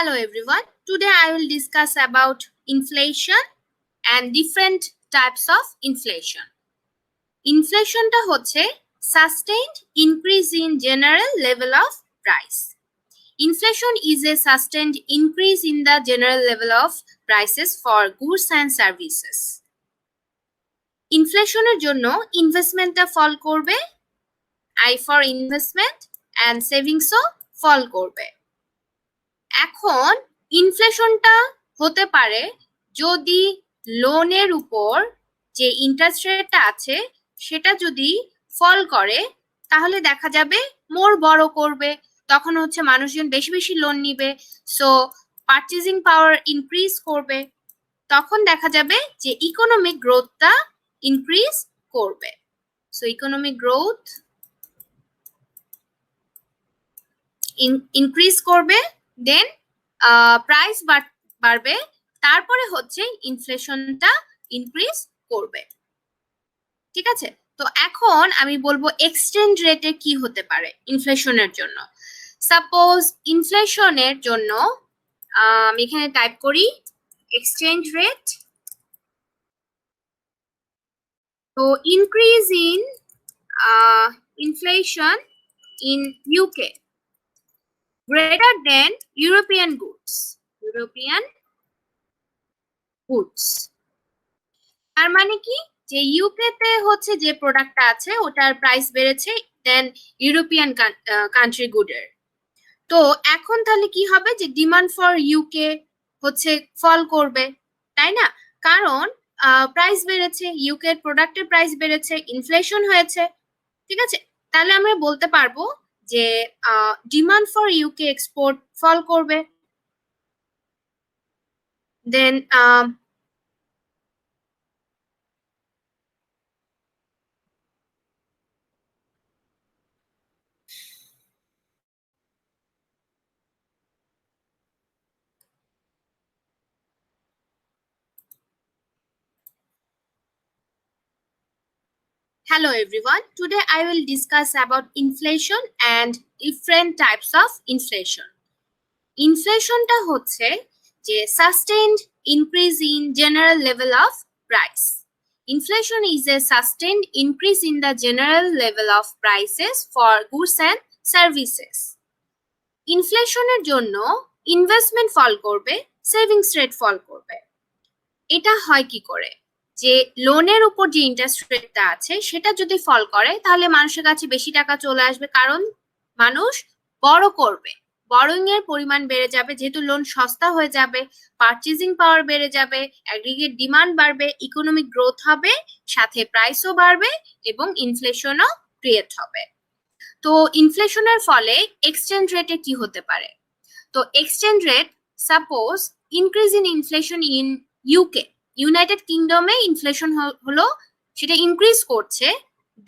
Hello everyone. Today I will discuss about inflation and different types of inflation. ইনফ্লেশনটা হচ্ছে sustained increase in general level of price. Inflation is a sustained increase in the general level of prices for goods and services. ইনফ্লেশনের জন্য ইনভেস্টমেন্টটা ফল করবে, I for investment and সেভিংসও ফল করবে। এখন ইনফ্লেশনটা হতে পারে যদি লোনের উপর যে ইন্টারেস্ট রেটটা আছে সেটা যদি ফল করে, তাহলে দেখা যাবে মোর বড় করবে, তখন হচ্ছে মানুষজন বেশি বেশি লোন নিবে, সো পারচেজিং পাওয়ার ইনক্রিজ করবে, তখন দেখা যাবে যে ইকোনমিক গ্রোথটা ইনক্রিজ করবে। সো ইকোনমিক গ্রোথ ইনক্রিজ করবে, দেন প্রাইস বাড়বে, তারপরে হচ্ছে ইনফ্লেশনটা ইনক্রিজ করবে। ঠিক আছে, তো এখন আমি বলবো এক্সচেঞ্জ রেটে কি হতে পারে ইনফ্লেশনের জন্য। সাপোজ ইনফ্লেশনের জন্য আমি এখানে টাইপ করি এক্সচেঞ্জ রেট। তো increase in inflation in UK greater than European goods. তার মানে কি, যে ইউকে তে হচ্ছে যে প্রোডাক্টটা আছে ওটার প্রাইস বেড়েছে দেন ইউরোপিয়ান কান্ট্রি গুডের। তো এখন তাহলে কি হবে, যে ডিমান্ড ফর ইউকে হচ্ছে ফল করবে, তাই না? কারণ প্রাইস বেড়েছে, ইউকে প্রোডাক্টের প্রাইস বেড়েছে, ইনফ্লেশন হয়েছে। ঠিক আছে, তাহলে আমরা বলতে পারবো যে ডিমান্ড ফর ইউকে এক্সপোর্ট ফল করবে। দেন Hello everyone. Today I will discuss about inflation and different types of inflation. ইনফ্লেশনটা হচ্ছে যে sustained increase in general level of price. Inflation is a sustained increase in the general level of prices for goods and services. ইনফ্লেশনের জন্য investment ফল করবে, savings rate ফল করবে। এটা হয় কি করে, যে লোনের উপর যে ইন্টারেস্ট রেটটা আছে সেটা যদি ফল করে তাহলে মানুষের কাছে বেশি টাকা চলে আসবে, কারণ মানুষ বড় করবে, বরোইং এর পরিমাণ বেড়ে যাবে, যেহেতু লোন সস্তা হয়ে যাবে, পারচেজিং পাওয়ার বেড়ে যাবে, অ্যাগ্রিগেট ডিমান্ড বাড়বে, ইকোনমিক গ্রোথ হবে, সাথে প্রাইসও বাড়বে এবং ইনফ্লেশনও ক্রিয়েট হবে। তো ইনফ্লেশনের ফলে এক্সচেঞ্জ রেটে কি হতে পারে? তো exchange rate, suppose increase in inflation in UK, United কিংডমে ইনফ্লেশন হলো, সেটা ইনক্রিজ করছে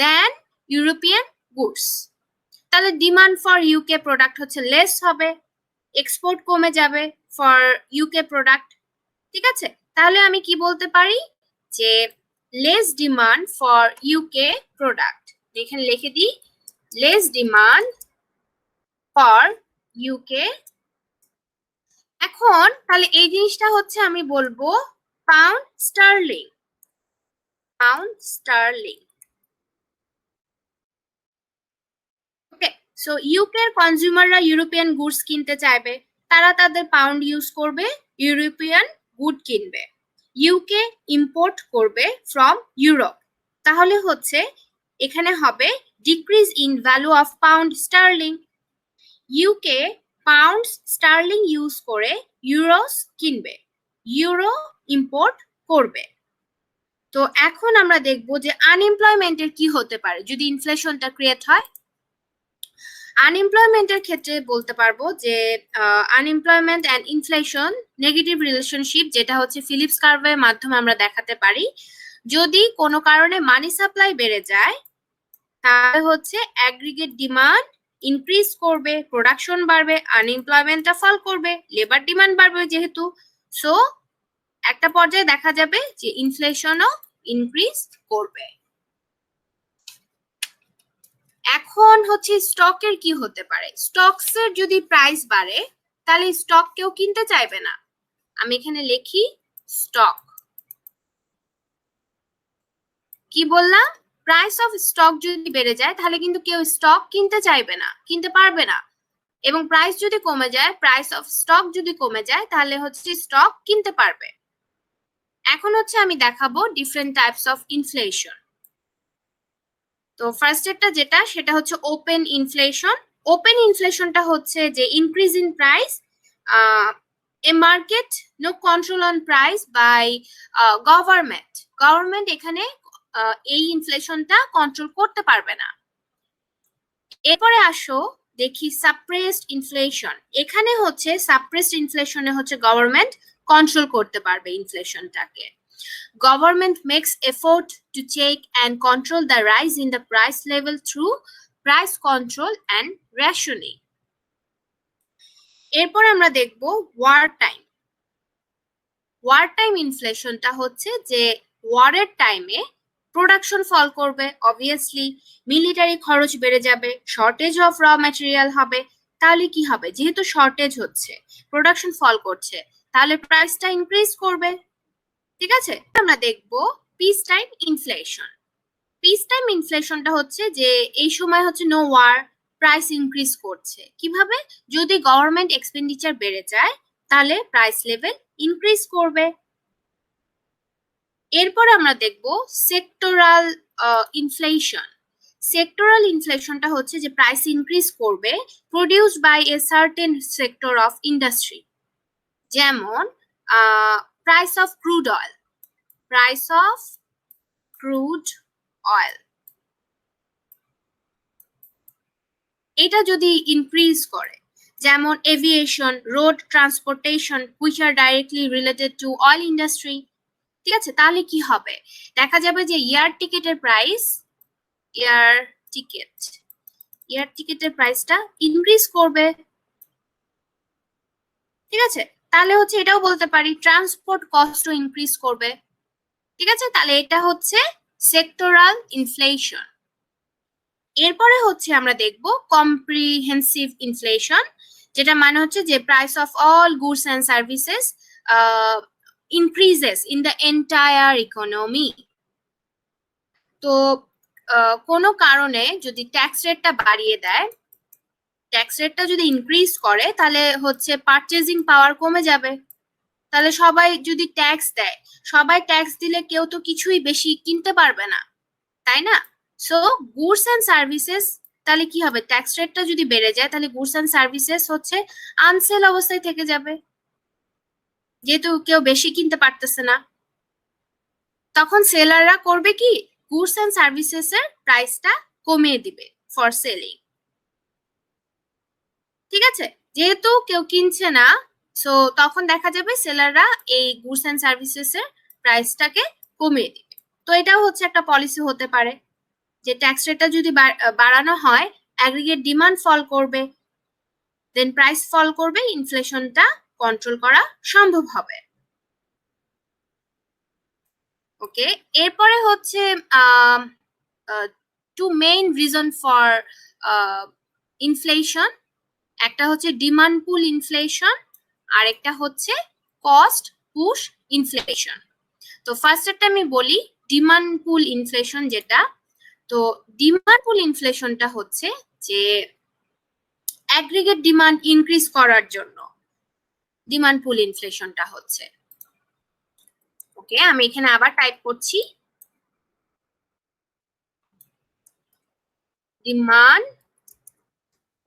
দেন ইউরোপিয়ান গুডস, তাহলে ডিমান্ড ফর ইউকে প্রোডাক্ট হচ্ছে লেস হবে, এক্সপোর্ট কমে যাবে ফর ইউকে প্রোডাক্ট। ঠিক আছে, তাহলে আমি কি বলতে পারি, যে less demand for UK product, এখানে লিখে দিই লেস ডিমান্ড ফর ইউকে। এখন তাহলে এই জিনিসটা হচ্ছে আমি বলবো pound sterling. Okay, so UK কনজিউমাররা ইউরোপিয়ান গুডস কিনতে চাইবে, তারা তাদের পাউন্ড ইউজ করবে, ইউরোপিয়ান গুড কিনবে। ইউকে ইম্পোর্ট করবে ফ্রম ইউরোপ, তাহলে হচ্ছে এখানে হবে decrease in value of pound sterling. UK pound sterling use করে ইউরোস কিনবে, ইউরো ইম্পোর্ট করবে। তো এখন আমরা দেখব যে আনএমপ্লয়মেন্টের কি হতে পারে যদি ইনফ্লেশনটা ক্রিয়েট হয়। আনএমপ্লয়মেন্টের ক্ষেত্রে বলতে পারবো যে unemployment and inflation negative relationship, যেটা হচ্ছে ফিলিপস কার্ভের মাধ্যমে আমরা দেখাতে পারি। যদি কোনো কারণে মানি সাপ্লাই বেড়ে যায় তাহলে হচ্ছে অ্যাগ্রিগেট ডিমান্ড ইনক্রিজ করবে, প্রোডাকশন বাড়বে, আনএমপ্লয়মেন্টটা ফল করবে, লেবার ডিমান্ড বাড়বে যেহেতু, সো একটা পর্যায়ে দেখা যাবে যে ইনফ্লেশনও ইনক্রিজ করবে। এখন হচ্ছে স্টকের কি হতে পারে। স্টকসের যদি প্রাইস বাড়ে তাহলে স্টক কেউ কিনতে চাইবে না। আমি এখানে লিখি স্টক। কি বললাম? প্রাইস অফ স্টক যদি বেড়ে যায় তাহলে কিন্তু কেউ স্টক কিনতে চাইবে না, কিনতে পারবে না। এবং প্রাইস যদি কমে যায়, প্রাইস অফ স্টক যদি কমে যায় তাহলে হচ্ছে স্টক কিনতে পারবে। এখন হচ্ছে আমি দেখাবো ডিফারেন্ট টাইপস অফ ইনফ্লেশন। তো ফার্স্ট এরটা যেটা, সেটা হচ্ছে ওপেন ইনফ্লেশন। ওপেন ইনফ্লেশনটা হচ্ছে যে increase in price a market no control on price by government. Government এখানে এই ইনফ্লেশনটা কন্ট্রোল করতে পারবে না। এরপরে আসো দেখি সাপ্রেসড ইনফ্লেশন। এখানে হচ্ছে সাপ্রেসড ইনফ্লেশনে হচ্ছে গভর্নমেন্ট কন্ট্রোল করতে পারবে ইনফ্লেশনটাকে। Government makes effort to check and control the rise in the price level through price control and rationing. এরপর আমরা দেখব ওয়ার টাইম। ওয়ার টাইম ইনফ্লেশনটা হচ্ছে যে ওয়ারের টাইমে প্রোডাকশন ফল করবে, অবভিয়াসলি মিলিটারি খরচ বেড়ে যাবে, শর্টেজ অফ র ম্যাটেরিয়াল হবে। তাহলে কি হবে? যেহেতু শর্টেজ হচ্ছে, প্রোডাকশন ফল করছে, তাহলে প্রাইসটা ইনক্রিজ করবে। ঠিক আছে, আমরা দেখব peace time inflation. Peace time ইনফ্লেশনটা হচ্ছে যে এই সময় হচ্ছে নো ওয়ার, প্রাইস ইনক্রিজ করছে। কিভাবে? যদি গভর্নমেন্ট এক্সপেন্ডিচার বেড়ে যায় তাহলে প্রাইস লেভেল ইনক্রিজ করবে। এরপর আমরা দেখব সেক্টরাল ইনফ্লেশন। সেক্টরাল ইনফ্লেশনটা হচ্ছে যে প্রাইস ইনক্রিজ করবে produced by a certain sector of industry. যেমন price of crude oil, price of crude oil, এটা যদি ইনক্রিজ করে, যেমন aviation, road transportation which are directly related to oil industry. ঠিক আছে, তাহলে কি হবে? দেখা যাবে যে এয়ার টিকেটের প্রাইসটা ইনক্রিজ করবে। ঠিক আছে, তাহলে হচ্ছে এটাও বলতে পারি ট্রান্সপোর্ট কস্টও ইনক্রিজ করবে। ঠিক আছে, তাহলে এটা হচ্ছে সেক্টরাল ইনফ্লেশন। এরপরে হচ্ছে আমরা দেখব কম্প্রিহেন্সিভ ইনফ্লেশন, যেটা মানে হচ্ছে যে price of all goods and services increases in the entire economy. তো কোনো কারণে যদি ট্যাক্স রেটটা বাড়িয়ে দেয়, ট্যাক্স রেটটা যদি ইনক্রিজ করে, তাহলে হচ্ছে পারচেজিং পাওয়ার কমে যাবে। তাহলে সবাই যদি ট্যাক্স দেয়, সবাই ট্যাক্স দিলে কেউ তো কিছুই বেশি কিনতে পারবে না, তাই না? সো গুডস এন্ড সার্ভিসেস, তাহলে কি হবে? ট্যাক্স রেটটা যদি বেড়ে যায় তাহলে গুডস এন্ড সার্ভিসেস হচ্ছে আনসেল অবস্থায় থেকে যাবে, যেহেতু কেউ বেশি কিনতে পারতেছে না। তখন সেলাররা করবে কি? গুডস এন্ড সার্ভিসেস এর প্রাইসটা কমিয়ে দিবে ফর সেলিং। ঠিক আছে, যেহেতু কেউ কিনছে না, সো তখন দেখা যাবে সেলাররা এই গুডস এন্ড সার্ভিসেস এর প্রাইসটাকে কমিয়ে দিবে। তো এটাও হচ্ছে একটা পলিসি হতে পারে যে ট্যাক্স রেটটা যদি বাড়ানো হয়, অ্যাগ্রিগেট ডিমান্ড ফল করবে, দেন প্রাইস ফল করবে, ইনফ্লেশনটা কন্ট্রোল করা সম্ভব হবে। ওকে, এরপরে হচ্ছে two main reason for inflation. একটা হচ্ছে ডিমান্ড পুল ইনফ্লেশন, আর একটা হচ্ছে কস্ট পুশ ইনফ্লেশন। তো ফার্স্ট একটা আমি বলি ডিমান্ড পুল ইনফ্লেশন যেটা। তো ডিমান্ড পুল ইনফ্লেশনটা হচ্ছে যে অ্যাগ্রিগেট ডিমান্ড ইনক্রিজ করার জন্য ডিমান্ড পুল ইনফ্লেশনটা হচ্ছে। ওকে, আমি এখানে আবার টাইপ করছি ডিমান্ড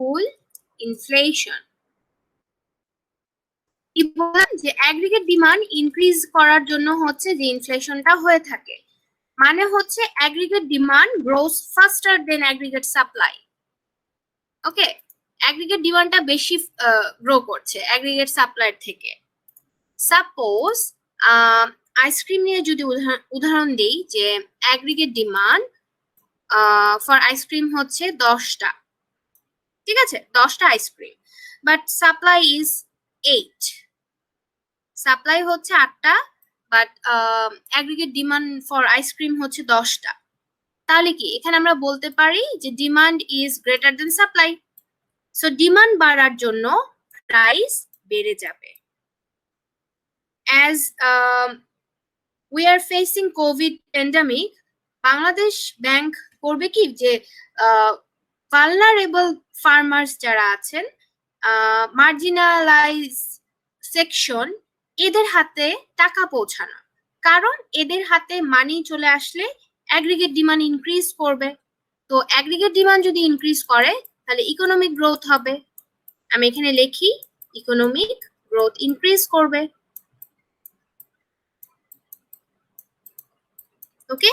পুল ইনফ্লেশন। কি বললাম? যে অ্যাগ্রিগেট ডিমান্ড ইনক্রিজ করার জন্য হচ্ছে যে ইনফ্লেশনটা হয়ে থাকে, মানে হচ্ছে অ্যাগ্রিগেট ডিমান্ড গ্রোস ফাস্টার দেন অ্যাগ্রিগেট সাপ্লাই। ওকে, অ্যাগ্রিগেট ডিমান্ডটা বেশি গ্রো করছে অ্যাগ্রিগেট সাপ্লাইয়ের থেকে। সাপোজ আইসক্রিম নিয়ে যদি উদাহরণ দিই, যে অ্যাগ্রিগেট ডিমান্ড ফর আইসক্রিম হচ্ছে 10টা। ঠিক আছে, 10টা ice cream, but supply is 8। Supply হচ্ছে 8টা, but aggregate demand for ice cream হচ্ছে 10টা। তাহলে কি এখানে আমরা বলতে পারি যে demand is greater than supply. So demand বাড়ার জন্য প্রাইস বেড়ে যাবে। As we are facing COVID pandemic, Bangladesh bank করবে কি যে ভালনারেবল ফার্মার্স যারা আছেন, মার্জিনালাইজ সেকশন, এদের হাতে টাকা পৌঁছানো। কারণ এদের হাতে মানি চলে আসলে অ্যাগ্রিগেট ডিমান্ড ইনক্রিজ করবে। তো অ্যাগ্রিগেট ডিমান্ড যদি ইনক্রিজ করে তাহলে ইকোনমিক গ্রোথ হবে। আমি এখানে লিখি ইকোনমিক গ্রোথ ইনক্রিজ করবে। ওকে,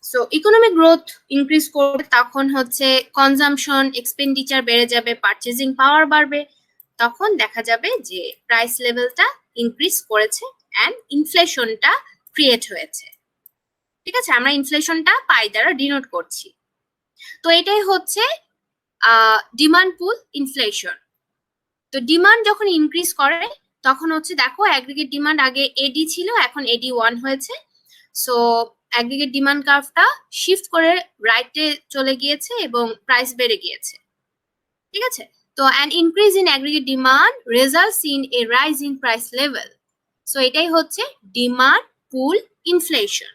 সো ইকোনমিক গ্রোথ ইনক্রিজ করবে, তখন হচ্ছে কনজাম্পশন এক্সপেন্ডিচার বেড়ে যাবে, পারচেজিং পাওয়ার বাড়বে, তখন দেখা যাবে যে প্রাইস লেভেলটা ইনক্রিজ করেছে অ্যান্ড ইনফ্লেশনটা ক্রিয়েট হয়েছে। ঠিক আছে, আমরা ইনফ্লেশনটা পাই দ্বারা ডিনোট করছি। তো এটাই হচ্ছে ডিমান্ড পুল ইনফ্লেশন। তো ডিমান্ড যখন ইনক্রিজ করে তখন হচ্ছে দেখো অ্যাগ্রিগেট ডিমান্ড আগে এডি ছিল, এখন এডি 1 হয়েছে। সো অ্যাগ্রিগেট ডিমান্ড কার্ভটা শিফট করে রাইটে চলে গিয়েছে এবং প্রাইস বেড়ে গিয়েছে। ঠিক আছে, তো an increase in aggregate demand results in a rise in price level. So এটাই হচ্ছে ডিমান্ড পুল ইনফ্লেশন।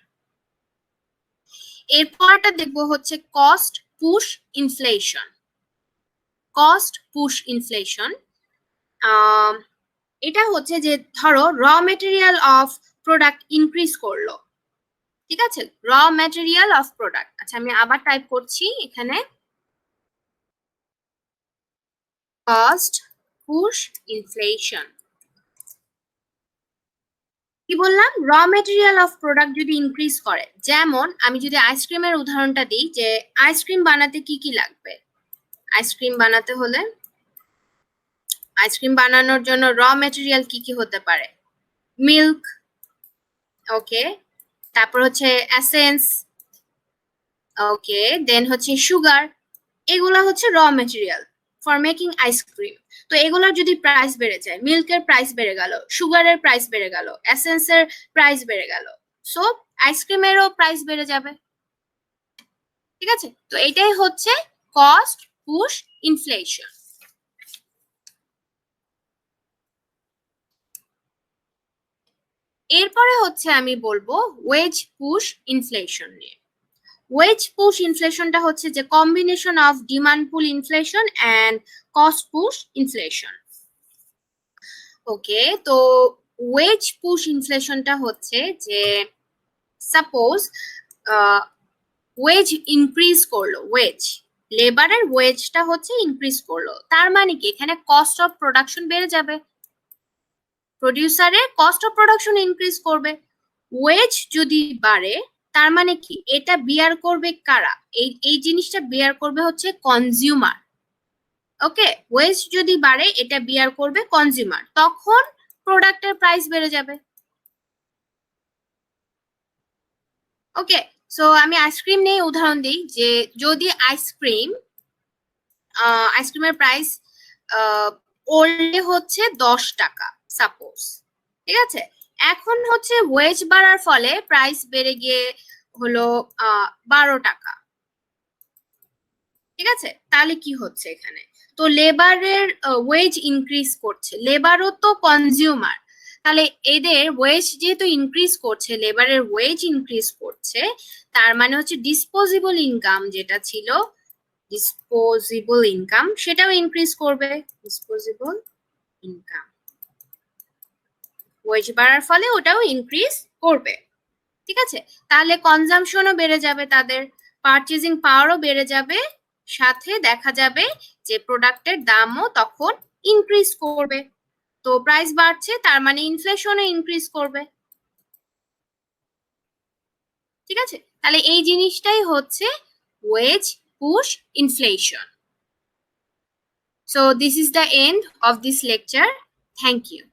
এরপরটা দেখবো হচ্ছে cost push inflation. Cost push inflation এটা হচ্ছে যে ধরো র মেটেরিয়াল অফ প্রোডাক্ট ইনক্রিজ করলো। ঠিক আছে, র ম্যাটেরিয়াল অফ প্রোডাক্ট। আচ্ছা, আমি আবার টাইপ করছি এখানে, কস্ট পুশ ইনফ্লেশন। কি বললাম? র ম্যাটেরিয়াল অফ প্রোডাক্ট যদি ইনক্রিজ করে, যেমন আমি যদি আইসক্রিমের উদাহরণটা দিই, যে আইসক্রিম বানাতে কি কি লাগবে? আইসক্রিম বানাতে হলে, আইসক্রিম বানানোর জন্য র ম্যাটেরিয়াল কি কি হতে পারে? মিল্ক, ওকে, তারপর হচ্ছে এসেন্স, ওকে, দেন হচ্ছে সুগার। এগুলা হচ্ছে র ম্যাটেরিয়াল ফর মেকিং আইসক্রিম। তো এগুলোর যদি প্রাইস বেড়ে যায়, মিল্কের প্রাইস বেড়ে গেল, সুগারের প্রাইস বেড়ে গেল, এসেন্সের প্রাইস বেড়ে গেল, সো আইসক্রিমেরও প্রাইস বেড়ে যাবে। ঠিক আছে, তো এটাই হচ্ছে কস্ট পুশ ইনফ্লেশন। এরপরে হচ্ছে আমি বলবো ওয়েজ পুশ ইনফ্লেশন নিয়ে। ওয়েজ পুশ ইনফ্লেশনটা হচ্ছে যে combination of demand pull inflation and cost push inflation. Okay, তো ওয়েজ পুশ ইনফ্লেশনটা হচ্ছে যে সাপোজ ওয়েজ ইনক্রিজ করলো, ওয়েজ লেবারের ওয়েজটা হচ্ছে ইনক্রিজ করলো, তার মানে কি এখানে কস্ট অফ প্রোডাকশন বেড়ে যাবে, প্রডিউসারের কস্ট অফ প্রোডাকশন ইনক্রিজ করবে। ওয়েজ যদি বাড়ে তার মানে কি এটা বিয়ার করবে কারা? এই জিনিসটা বিয়ার করবে হচ্ছে কনজিউমার। ওকে, ওয়েজ যদি বাড়ে এটা বিয়ার করবে কনজিউমার, তখন প্রোডাক্টের প্রাইস বেড়ে যাবে। ওকে, সো আমি আইসক্রিম নিয়ে উদাহরণ দিই, যে যদি আইসক্রিমের প্রাইস ওল্ডে হচ্ছে 10 টাকা সাপোজ, ঠিক আছে, এখন হচ্ছে ওয়েজ বাড়ার ফলে প্রাইস বেড়ে গিয়ে হলো 12 টাকা। ঠিক আছে, তাহলে কি হচ্ছে এখানে? তো লেবারের ওয়েজ ইনক্রিজ করছে, লেবারও তো কনজিউমার, তাহলে এদের ওয়েজ যেহেতু ইনক্রিজ করছে, লেবারের ওয়েজ ইনক্রিজ করছে, তার মানে হচ্ছে ডিসপোজেবল ইনকাম যেটা ছিল, ডিসপোজেবল ইনকাম সেটাও ইনক্রিজ করবে। ডিসপোজেবল ইনকাম ওয়েজ বাড়ার ফলে ওটাও ইনক্রিজ করবে। ঠিক আছে, তাহলে কনজাম্পশনও বেড়ে যাবে, তাদের পারচেজিং পাওয়ারও বেড়ে যাবে, সাথে দেখা যাবে যে প্রোডাক্টের দামও তখন ইনক্রিজ করবে। তো প্রাইস বাড়ছে তার মানে ইনফ্লেশনও ইনক্রিজ করবে। ঠিক আছে, তাহলে এই জিনিসটাই হচ্ছে wage push inflation. So this is the end of this lecture. Thank you.